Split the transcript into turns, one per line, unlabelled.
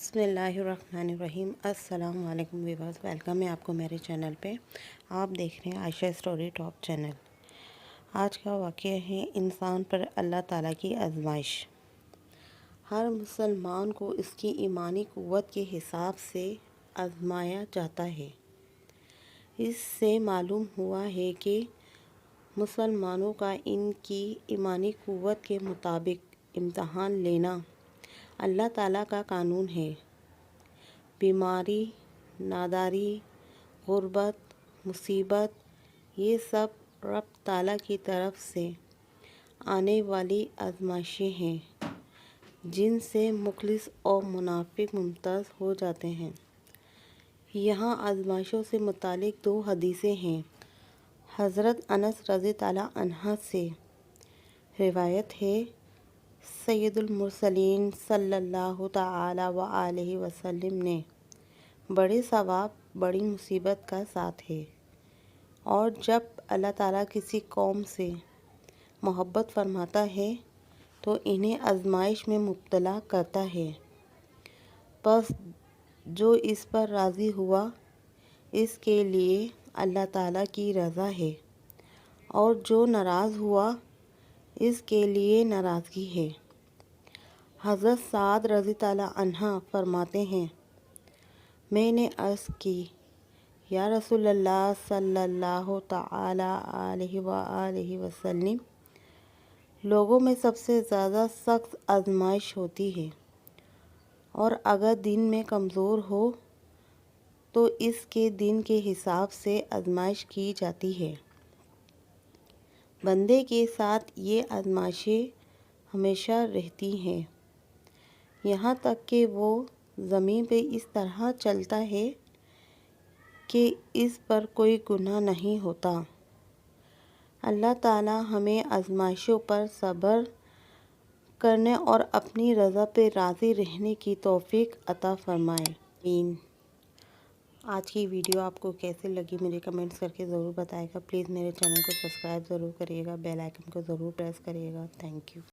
बिस्मिल्लाहिर्रहमानिर्रहीम। अस्सलाम वालेकुम व्यूअर्स, वेलकम है आपको मेरे चैनल पे। आप देख रहे हैं आयशा स्टोरी टॉप चैनल। आज का वाक़या है इंसान पर अल्लाह ताला की आजमाइश। हर मुसलमान को इसकी ईमानी क़ुव्वत के हिसाब से आजमाया जाता है। इससे मालूम हुआ है कि मुसलमानों का इनकी ईमानी क़ुव्वत के मुताबिक इम्तहान लेना अल्लाह ताला का कानून है। बीमारी, नादारी, गुर्बत, मुसीबत, ये सब रब ताला की तरफ से आने वाली आजमाइशें हैं, जिनसे मुखलिस और मुनाफिक मुमताज़ हो जाते हैं। यहाँ आजमाइशों से मुतालिक दो हदीसें हैं। हज़रत अनस रज़ी ताला अन्हा से रिवायत है, सैयदुल मुरसलीन सल्लल्लाहु तआला व आलिहि वसल्लम ने बड़े सवाब बड़ी मुसीबत का साथ है, और जब अल्लाह ताला किसी कौम से मोहब्बत फरमाता है तो इन्हें आजमाइश में मुब्तला करता है। बस जो इस पर राज़ी हुआ इसके लिए अल्लाह ताला की रज़ा है, और जो नाराज़ हुआ इसके लिए नाराज़गी है। हज़रत साद रज़ी ताला अन्हा फरमाते हैं, मैंने अर्ज़ की, या रसूलल्लाह सल्लल्लाहु तआला अलैहि व आलिहि वसल्लम, लोगों में सबसे ज़्यादा सख्त आजमाइश होती है, और अगर दिन में कमज़ोर हो तो इसके दिन के हिसाब से आजमाइश की जाती है। बंदे के साथ ये आजमाइशें हमेशा रहती हैं, यहाँ तक कि वो ज़मीन पे इस तरह चलता है कि इस पर कोई गुनाह नहीं होता। अल्लाह ताला हमें आजमाइशों पर सब्र करने और अपनी रज़ा पे राज़ी रहने की तौफीक अता फरमाए। आज की वीडियो आपको कैसे लगी मुझे कमेंट्स करके ज़रूर बताइएगा। प्लीज़ मेरे चैनल को सब्सक्राइब ज़रूर करिएगा, बेल आइकन को ज़रूर प्रेस करिएगा। Thank you.